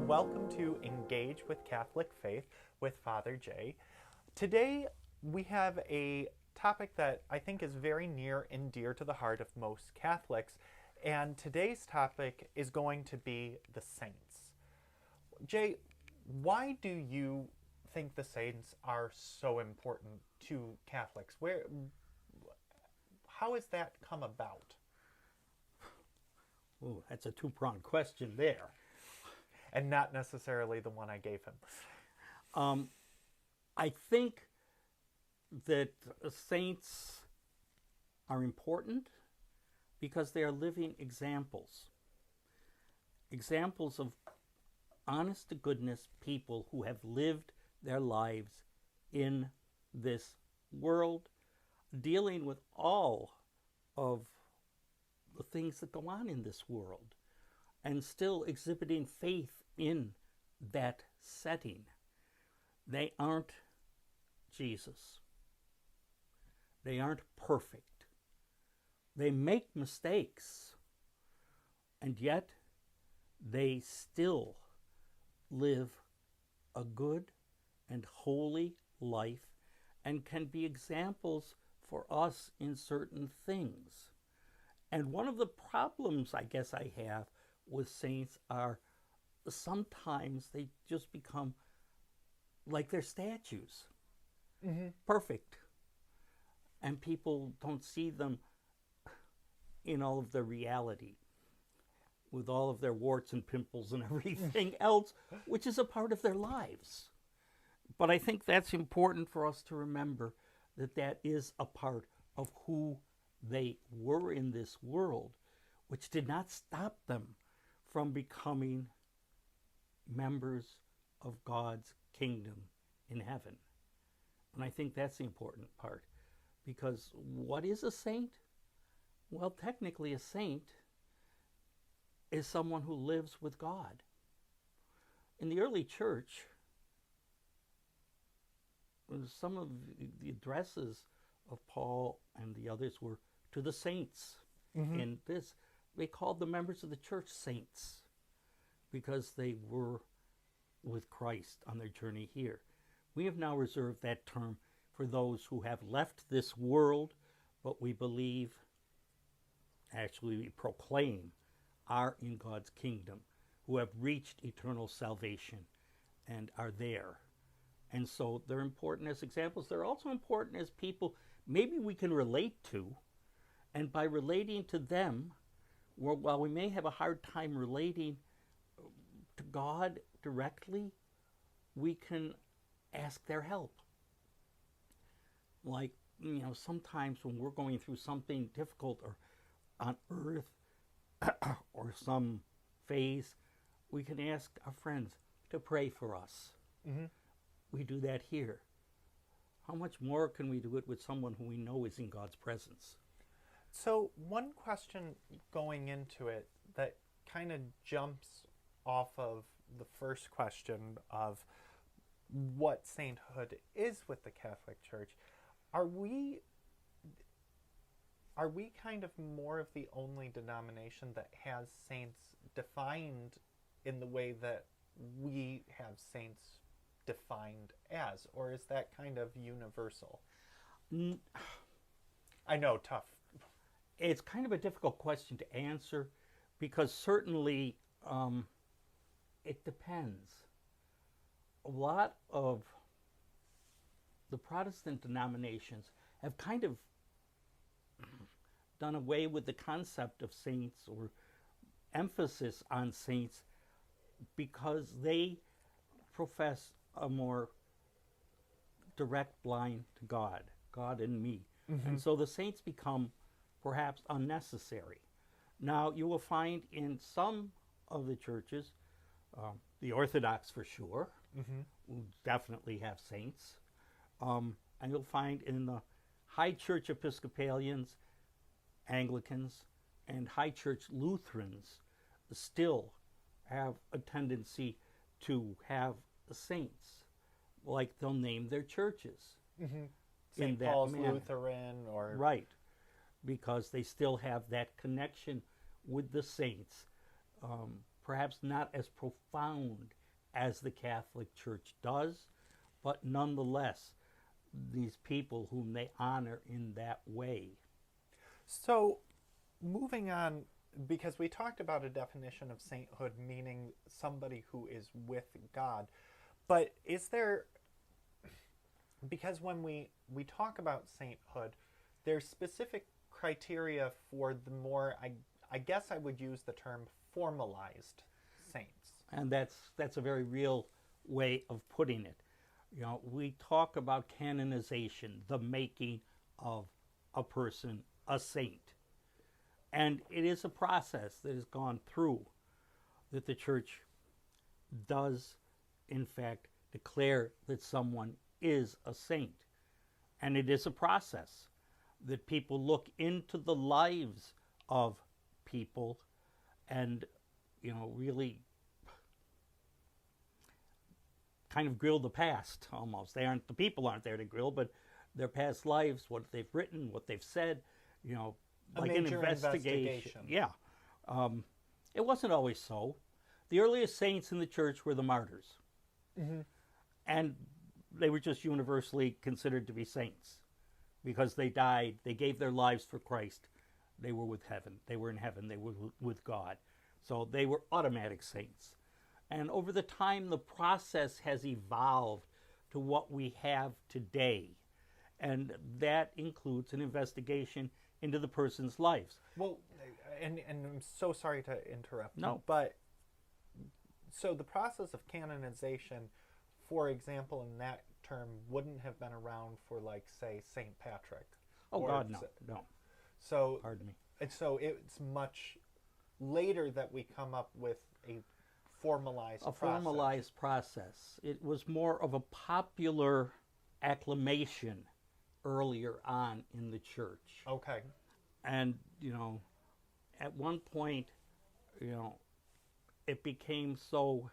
Welcome to Engage with Catholic Faith with Father Jay. Today we have a topic that I think is very near and dear to the heart of most Catholics, and today's topic is going to be the saints. Jay, why do you think the saints are so important to Catholics? How has that come about? Ooh, that's a two-pronged question there. And not necessarily the one I gave him. I think that saints are important because they are living examples. Examples of honest to goodness people who have lived their lives in this world, dealing with all of the things that go on in this world, and still exhibiting faith in that setting. They aren't Jesus. They aren't perfect. They make mistakes, and yet they still live a good and holy life and can be examples for us in certain things. And one of the problems I guess I have with saints are sometimes they just become like they're statues, perfect, and people don't see them in all of their reality, with all of their warts and pimples and everything else, which is a part of their lives. But I think that's important for us to remember, that that is a part of who they were in this world, which did not stop them from becoming members of God's kingdom in heaven. And I think that's the important part. Because what is a saint? Well, technically a saint is someone who lives with God. In the early church, some of the addresses of Paul and the others were to the saints. In this, they called the members of the church saints because they were with Christ on their journey here. We have now reserved that term for those who have left this world, but we believe, actually we proclaim, are in God's kingdom, who have reached eternal salvation and are there. And so they're important as examples. They're also important as people maybe we can relate to. And by relating to them, while we may have a hard time relating to God directly, we can ask their help. Like, sometimes when we're going through something difficult or on earth or some phase, we can ask our friends to pray for us. We do that here. How much more can we do it with someone who we know is in God's presence? So, one question going into it that kind of jumps off of the first question of what sainthood is with the Catholic Church, are we kind of more of the only denomination that has saints defined in the way that we have saints defined as, or is that kind of universal? I know, tough. It's kind of a difficult question to answer because certainly it depends. A lot of the Protestant denominations have kind of done away with the concept of saints or emphasis on saints because they profess a more direct line to God, God and me. And so the saints become perhaps unnecessary. Now, you will find in some of the churches, the Orthodox for sure, who definitely have saints, and you'll find in the High Church Episcopalians, Anglicans, and High Church Lutherans still have a tendency to have saints, like they'll name their churches. St. Paul's Lutheran, or right, because they still have that connection with the saints, perhaps not as profound as the Catholic Church does, but nonetheless, these people whom they honor in that way. So, moving on, because we talked about a definition of sainthood meaning somebody who is with God, but is there, because when we talk about sainthood, there's specific criteria for the more, I guess I would use the term formalized saints. And that's a very real way of putting it. You know, we talk about canonization, the making of a person a saint. And it is a process that has gone through that the church does, in fact, declare that someone is a saint. And it is a process that people look into the lives of people and, you know, really kind of grill the past almost. The people aren't there to grill, but their past lives, what they've written, what they've said, you know, like an investigation. Yeah. It wasn't always so. The earliest saints in the church were the martyrs. Mm-hmm. And they were just universally considered to be saints because they died, they gave their lives for Christ. They were with heaven. They were in heaven. They were with God. So they were automatic saints. And over the time, the process has evolved to what we have today. And that includes an investigation into the person's lives. Well, and I'm so sorry to interrupt. No. But so the process of canonization, for example, in that term, wouldn't have been around for, like, say, St. Patrick. Oh, God, no. So, pardon me. And so it's much later that we come up with a formalized process. It was more of a popular acclamation earlier on in the church. Okay. And, you know, at one point, you know, it became so,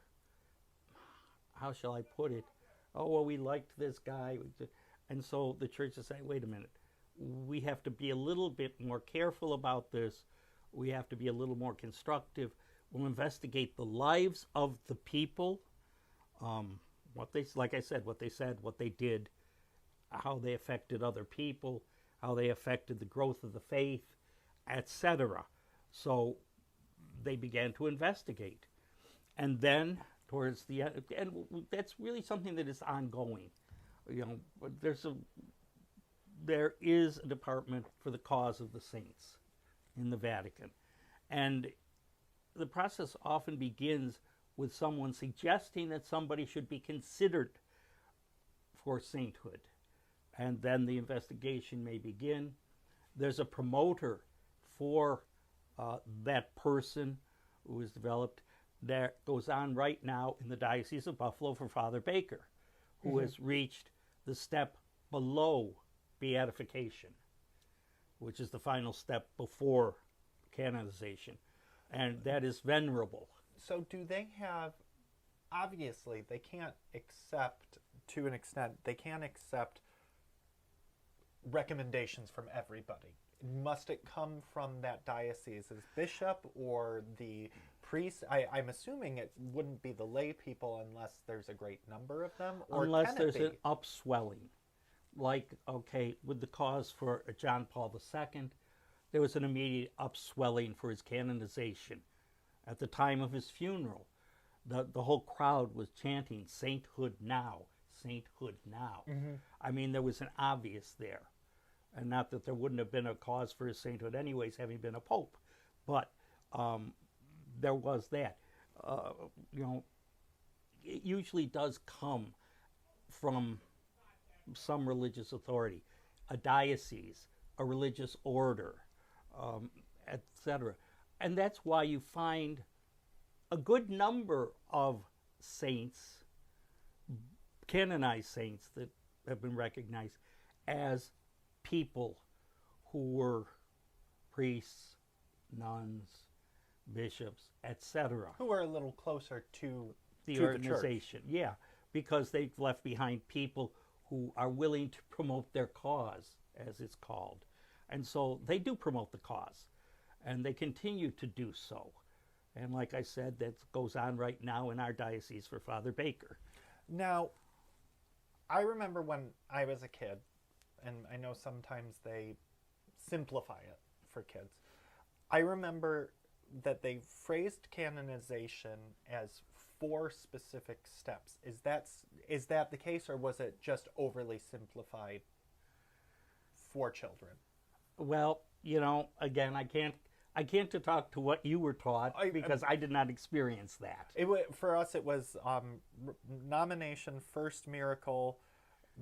how shall I put it? Oh, well, we liked this guy. And so the church is saying, wait a minute, we have to be a little bit more careful about this. We have to be a little more constructive. We'll investigate the lives of the people, what they, like I said, what they did, how they affected other people, how they affected the growth of the faith, etc. So they began to investigate. And then towards the end, and that's really something that is ongoing. You know, there is a department for the cause of the saints in the Vatican. And the process often begins with someone suggesting that somebody should be considered for sainthood. And then the investigation may begin. There's a promoter for that person who is developed that goes on right now in the Diocese of Buffalo for Father Baker, who has reached the step below beatification, which is the final step before canonization. And that is venerable. So do they have, obviously, they can't accept, to an extent, they can't accept recommendations from everybody. Must it come from that diocese's bishop or the priest? I'm assuming it wouldn't be the lay people unless there's a great number of them. Or unless can there's it be? an upswelling. Like, okay, with the cause for John Paul II, there was an immediate upswelling for his canonization. At the time of his funeral, the whole crowd was chanting, "Sainthood now, sainthood now." Mm-hmm. I mean, there was an obvious there. And not that there wouldn't have been a cause for his sainthood anyways, having been a pope. But there was that. You know, it usually does come from some religious authority, a diocese, a religious order, etc. And that's why you find a good number of saints, canonized saints that have been recognized as people who were priests, nuns, bishops, etc. Who are a little closer to the to organization. The church. Yeah, because they've left behind people who are willing to promote their cause, as it's called. And so they do promote the cause, and they continue to do so. And like I said, that goes on right now in our diocese for Father Baker. Now, I remember when I was a kid, and I know sometimes they simplify it for kids. I remember that they phrased canonization as 4 specific steps. Is that the case, or was it just overly simplified for children? Well, again, I can't talk to what you were taught because I did not experience that. For us, it was nomination, first miracle,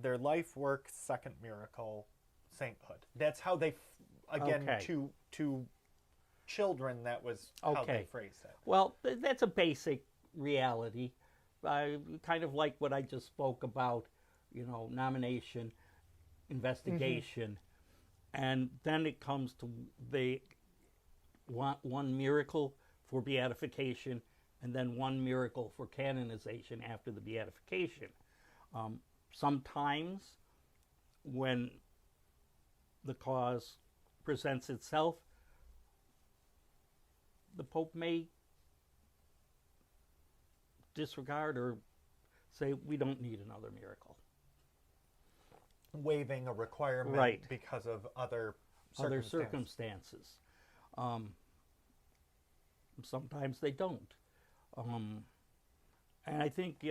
their life work, second miracle, sainthood. That's how they, again, Okay. to children, that was how they Okay. phrased it. Well, that's a basic reality. Kind of like what I just spoke about, nomination, investigation, and then it comes to they want one miracle for beatification and then one miracle for canonization after the beatification. Sometimes when the cause presents itself, the Pope may disregard or say we don't need another miracle. Waiving a requirement Right. because of other Other circumstances. circumstances. Sometimes they don't. And I think,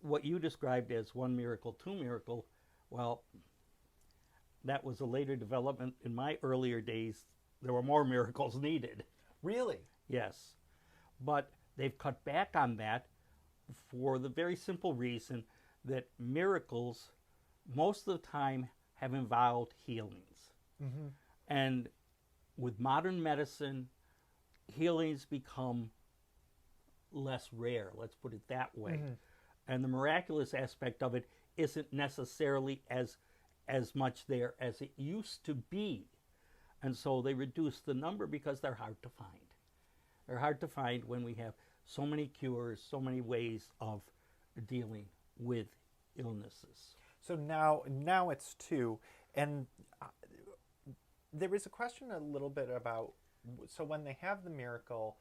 what you described as one miracle, two miracle, well, that was a later development. In my earlier days, there were more miracles needed. Really? Yes. But they've cut back on that for the very simple reason that miracles, most of the time, have involved healings. And with modern medicine, healings become less rare, let's put it that way. And the miraculous aspect of it isn't necessarily as much there as it used to be. And so they reduce the number because they're hard to find. They're hard to find when we have so many cures, so many ways of dealing with illnesses. So now it's 2, and there was a question a little bit about, so when they have the miracle,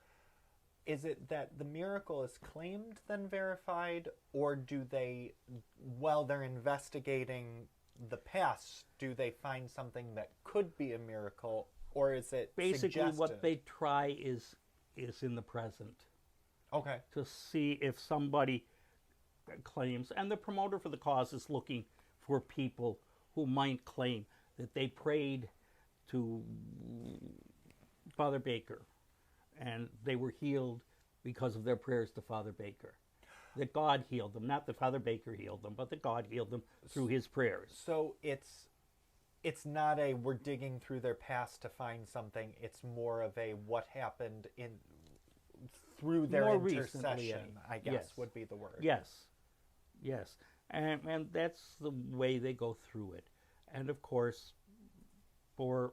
is it that the miracle is claimed then verified, or do they, while they're investigating the past, do they find something that could be a miracle, or is it Basically, suggested? what they try is in the present Okay. to see if somebody claims, and the promoter for the cause is looking for people who might claim that they prayed to Father Baker and they were healed because of their prayers to Father Baker. That God healed them, not that Father Baker healed them, but that God healed them through his prayers. So it's not a we're digging through their past to find something. It's more of a what happened through their More intercession, recently, I guess yes. would be the word. Yes, and that's the way they go through it. And of course, for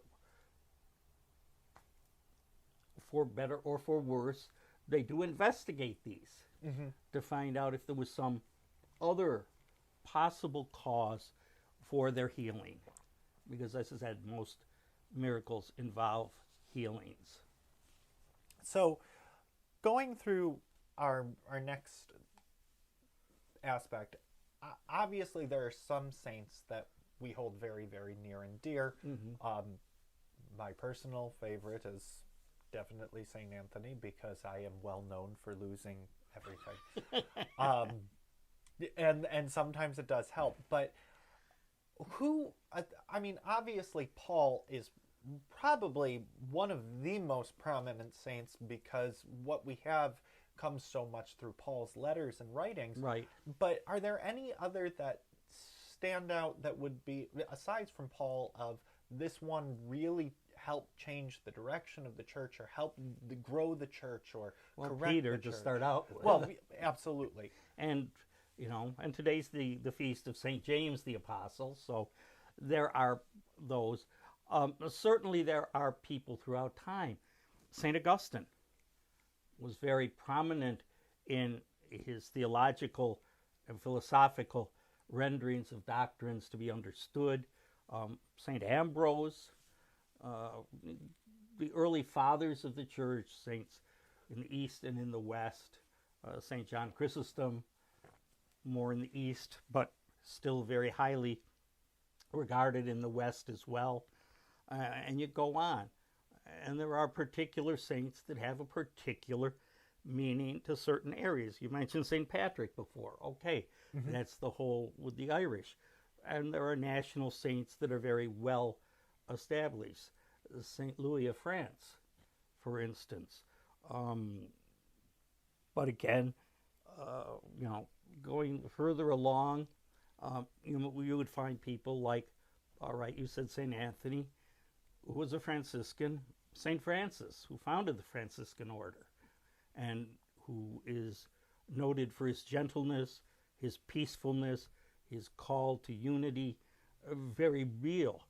better or for worse, they do investigate these to find out if there was some other possible cause for their healing. Because, as I said, most miracles involve healings. So, going through our next aspect, obviously there are some saints that we hold very, very near and dear. My personal favorite is definitely Saint Anthony, because I am well known for losing everything. And sometimes it does help. But obviously Paul is probably one of the most prominent saints, because what we have comes so much through Paul's letters and writings. Right. But are there any other that stand out that would be, aside from Paul, of this one really helped change the direction of the church, or help grow the church, or correct Peter the to church? start out with. Well, absolutely. And and today's the feast of St. James the Apostle, so there are those. Certainly there are people throughout time. St. Augustine was very prominent in his theological and philosophical renderings of doctrines to be understood. St. Ambrose, the early fathers of the church, Saints in the east and in the west. St. John Chrysostom, more in the east, but still very highly regarded in the west as well. And you go on. And there are particular saints that have a particular meaning to certain areas. You mentioned St. Patrick before. Okay, that's the whole with the Irish. And there are national saints that are very well established. St. Louis of France, for instance. But again, going further along, you would find people like, all right, you said St. Anthony, who was a Franciscan, St. Francis, who founded the Franciscan order, and who is noted for his gentleness, his peacefulness, his call to unity, very real.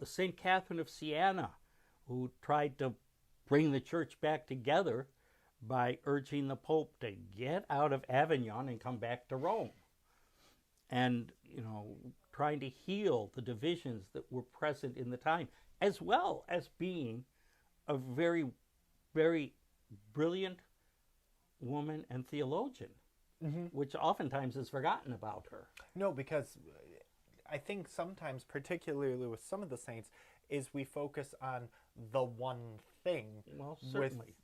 St. Catherine of Siena, who tried to bring the church back together by urging the Pope to get out of Avignon and come back to Rome. And, trying to heal the divisions that were present in the time, as well as being a very, very brilliant woman and theologian, which oftentimes is forgotten about her. No, because I think sometimes, particularly with some of the saints, is we focus on the one thing, Well, certainly.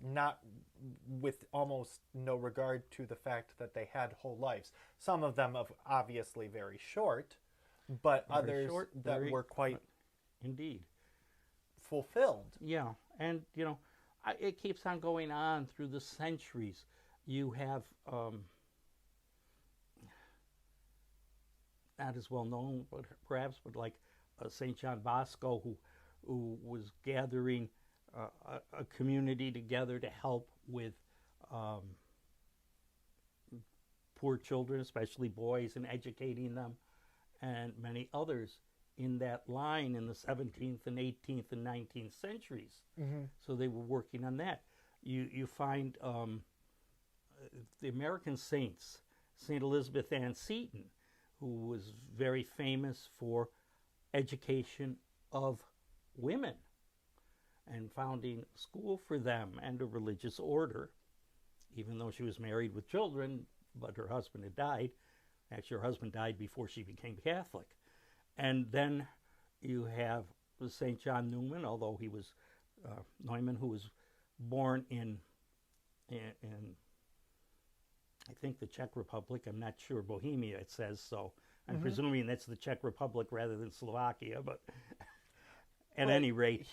with almost no regard to the fact that they had whole lives. Some of them of obviously very short, but Very others short, that very- were quite Indeed. fulfilled. Yeah, and it keeps on going on through the centuries. You have not as well known, but perhaps, but like Saint John Bosco, who was gathering a community together to help with poor children, especially boys, and educating them, and many others in that line in the 17th and 18th and 19th centuries. So they were working on that. You find the American saints, St. Elizabeth Ann Seton, who was very famous for education of women and founding a school for them and a religious order, even though she was married with children, but her husband had died. Actually, her husband died before she became Catholic. And then you have St. John Neumann, although he was Neumann, who was born in I think the Czech Republic. I'm not sure. Bohemia, it says so. I'm presuming that's the Czech Republic rather than Slovakia, but at any rate,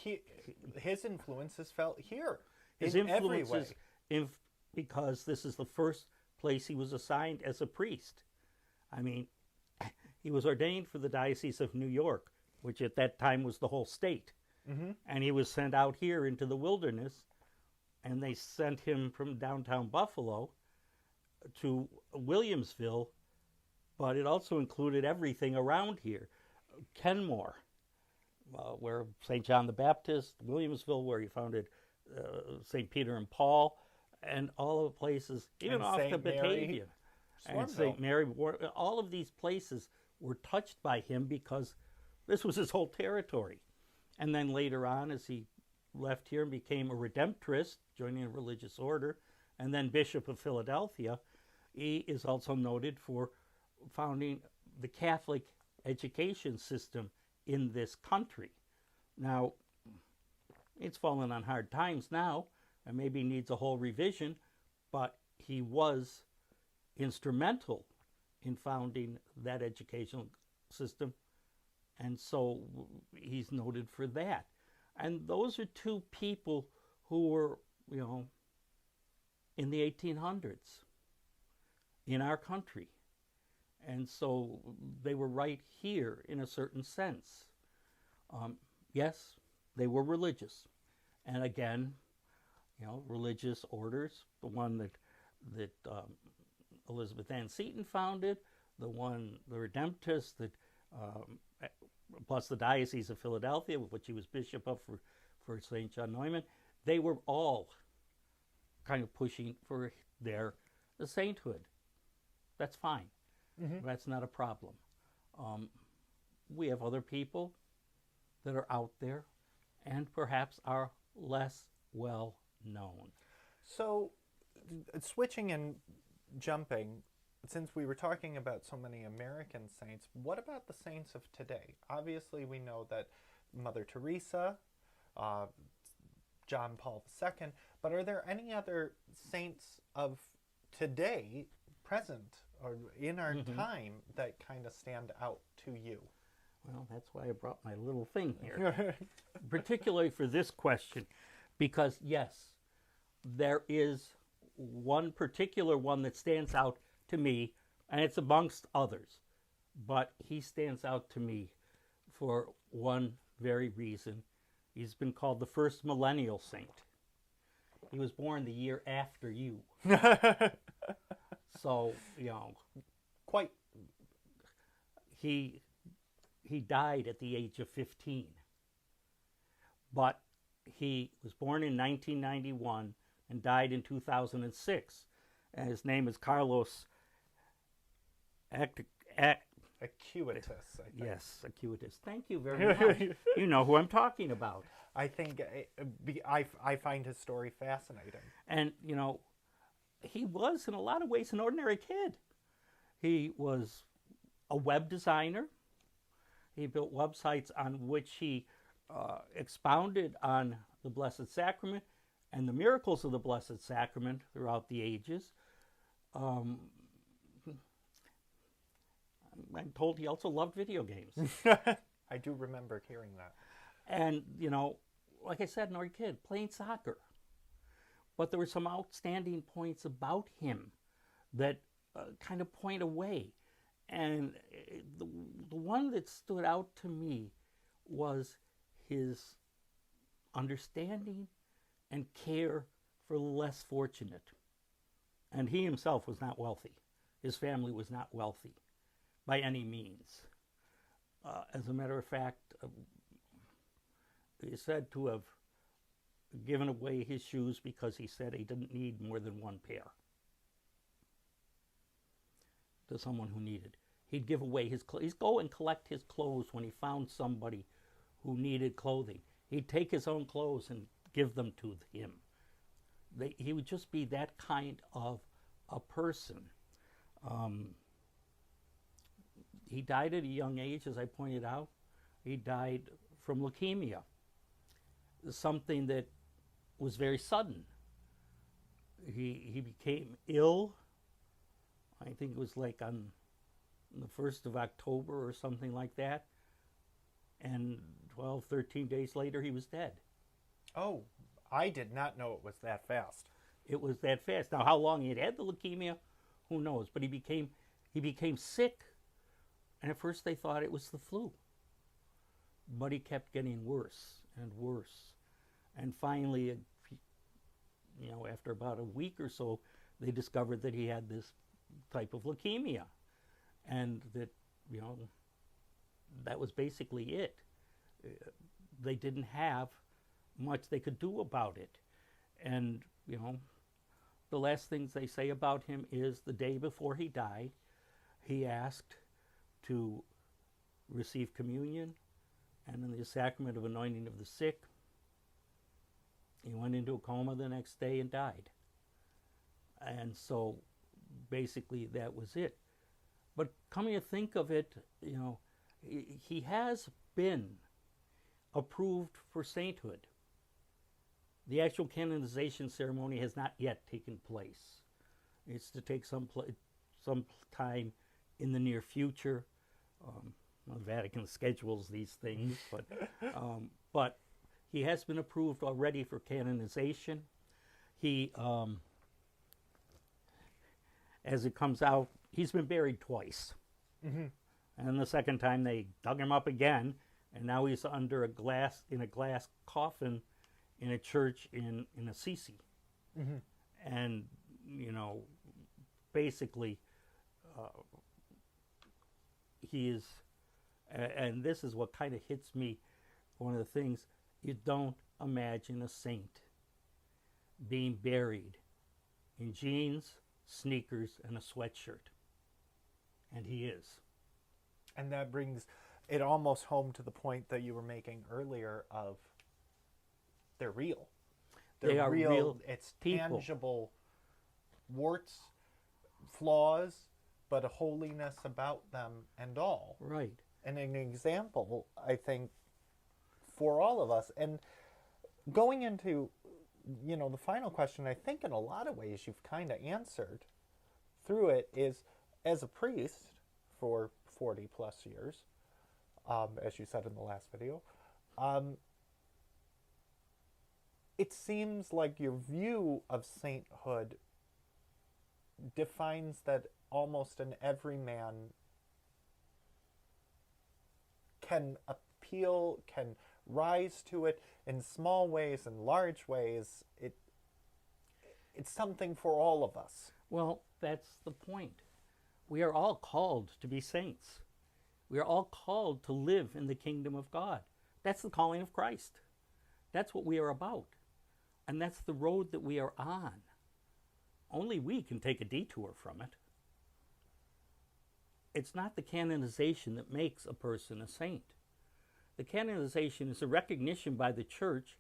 His influence is felt here. his in every way. influences, because this is the first place he was assigned as a priest. I mean, he was ordained for the Diocese of New York, which at that time was the whole state. And he was sent out here into the wilderness, and they sent him from downtown Buffalo to Williamsville, but it also included everything around here. Kenmore, where St. John the Baptist, Williamsville, where he founded St. Peter and Paul, and all of the places, even And off the St. Mary Batavian. And Swarmville. St. Mary, all of these places were touched by him because this was his whole territory. And then later on, as he left here and became a Redemptorist, joining a religious order, and then Bishop of Philadelphia, he is also noted for founding the Catholic education system in this country. Now, it's fallen on hard times now, and maybe needs a whole revision, but he was instrumental in founding that educational system, and so he's noted for that. And those are two people who were, in the 1800s in our country. And so they were right here in a certain sense. Yes, they were religious. And again, religious orders, the one that Elizabeth Ann Seton founded, the Redemptorists, plus the Diocese of Philadelphia, which he was bishop of for St. John Neumann, they were all kind of pushing for their sainthood. That's fine. That's not a problem. We have other people that are out there and perhaps are less well known. So switching and jumping, since we were talking about so many American saints, what about the saints of today? Obviously, we know that Mother Teresa, uh, John Paul II, but are there any other saints of today, present, or in our time that kind of stand out to you? Well, that's why I brought my little thing here, particularly for this question, because yes, there is one particular one that stands out to me, and it's amongst others, but he stands out to me for one very reason. He's been called the first millennial saint. He was born the year after you. So, Quite. He died at the age of 15. But he was born in 1991 and died in 2006. And his name is Carlos Acuitas, I think. Yes, Acuitas. Thank you very much. You know who I'm talking about. I think I find his story fascinating. And, he was, in a lot of ways, an ordinary kid. He was a web designer. He built websites on which he expounded on the Blessed Sacrament and the miracles of the Blessed Sacrament throughout the ages. I'm told he also loved video games. I do remember hearing that. And, like I said, an ordinary kid, playing soccer. But there were some outstanding points about him that kind of point away. And the one that stood out to me was his understanding and care for the less fortunate. And he himself was not wealthy. His family was not wealthy by any means. As a matter of fact, he's said to have given away his shoes because he said he didn't need more than one pair to someone who needed. He'd give away his clothes. He'd go and collect his clothes when he found somebody who needed clothing. He'd take his own clothes and give them to him. He would just be that kind of a person. He died at a young age, as I pointed out. He died from leukemia, something that was very sudden. He became ill, I think it was like on the 1st of October or something like that. And 12, 13 days later, he was dead. Oh, I did not know it was that fast. It was that fast. Now, how long he had the leukemia, who knows? But he became sick, and at first they thought it was the flu. But he kept getting worse and worse. And finally, after about a week or so, they discovered that he had this type of leukemia. And that, that was basically it. They didn't have much they could do about it. And, the last things they say about him is the day before he died, he asked to receive communion and in the sacrament of anointing of the sick. He went into a coma the next day and died. And so basically that was it. But coming to think of it, he has been approved for sainthood. The actual canonization ceremony has not yet taken place. It's to take some time in the near future. The Vatican schedules these things, but he has been approved already for canonization. He, as it comes out, he's been buried twice. Mm-hmm. And the second time they dug him up again, and now he's in a glass coffin in a church in Assisi. Mm-hmm. And, basically, he is, and this is what kind of hits me, one of the things, you don't imagine a saint being buried in jeans, sneakers, and a sweatshirt. And he is. And that brings it almost home to the point that you were making earlier of they're real. They are real It's people. tangible warts, flaws, but a holiness about them and all. Right. And an example, I think, for all of us. And going into, the final question, I think in a lot of ways you've kind of answered through it, is as a priest for 40 plus years, as you said in the last video, it seems like your view of sainthood defines that almost an everyman can appeal, can rise to it in small ways and large ways. It's something for all of us. Well, that's the point. We are all called to be saints. We are all called to live in the kingdom of God. That's the calling of Christ. That's what we are about. And that's the road that we are on. Only we can take a detour from it. It's not the canonization that makes a person a saint. The canonization is a recognition by the church,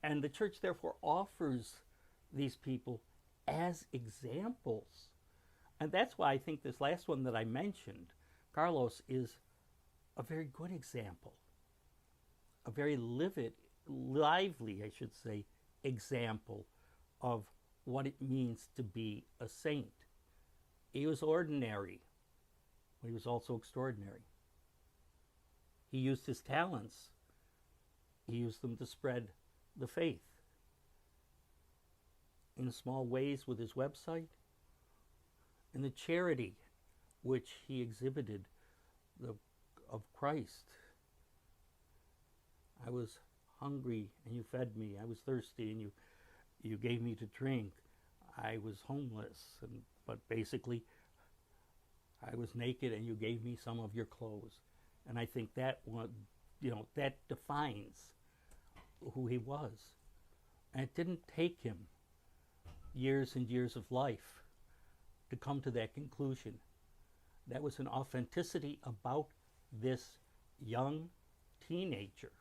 and the church therefore offers these people as examples. And that's why I think this last one that I mentioned, Carlos, is a very good example. A very lively, I should say, example of what it means to be a saint. He was ordinary, but he was also extraordinary. He used his talents. He used them to spread the faith in small ways with his website, in the charity which he exhibited of Christ. I was hungry and you fed me. I was thirsty and you gave me to drink. I was homeless, but basically I was naked and you gave me some of your clothes. And I think that that defines who he was. And it didn't take him years and years of life to come to that conclusion. That was an authenticity about this young teenager.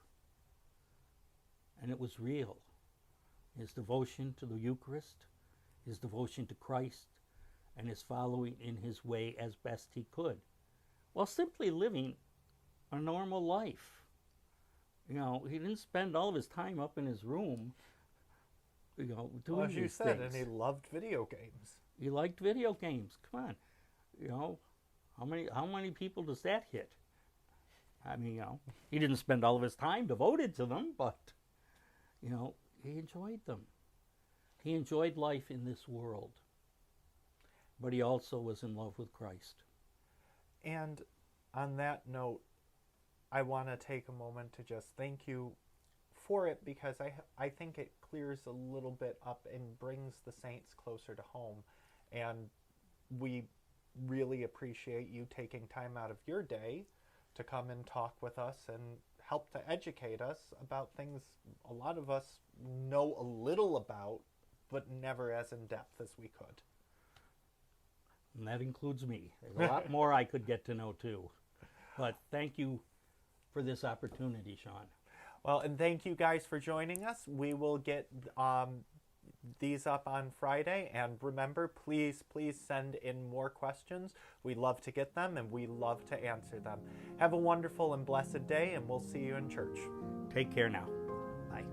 And it was real. His devotion to the Eucharist, his devotion to Christ, and his following in his way as best he could, while simply living a normal life. He didn't spend all of his time up in his room, doing as you these said, things. and he loved video games. He liked video games. Come on, how many people does that hit? I mean, he didn't spend all of his time devoted to them, but he enjoyed them. He enjoyed life in this world, but he also was in love with Christ. And on that note, I want to take a moment to just thank you for it, because I think it clears a little bit up and brings the saints closer to home. And we really appreciate you taking time out of your day to come and talk with us and help to educate us about things a lot of us know a little about, but never as in depth as we could. And that includes me. There's a lot more I could get to know too. But thank you for this opportunity, Sean. Well, and thank you guys for joining us. We will get these up on Friday. And remember, please send in more questions. We love to get them and we love to answer them. Have a wonderful and blessed day, and we'll see you in church. Take care now. Bye.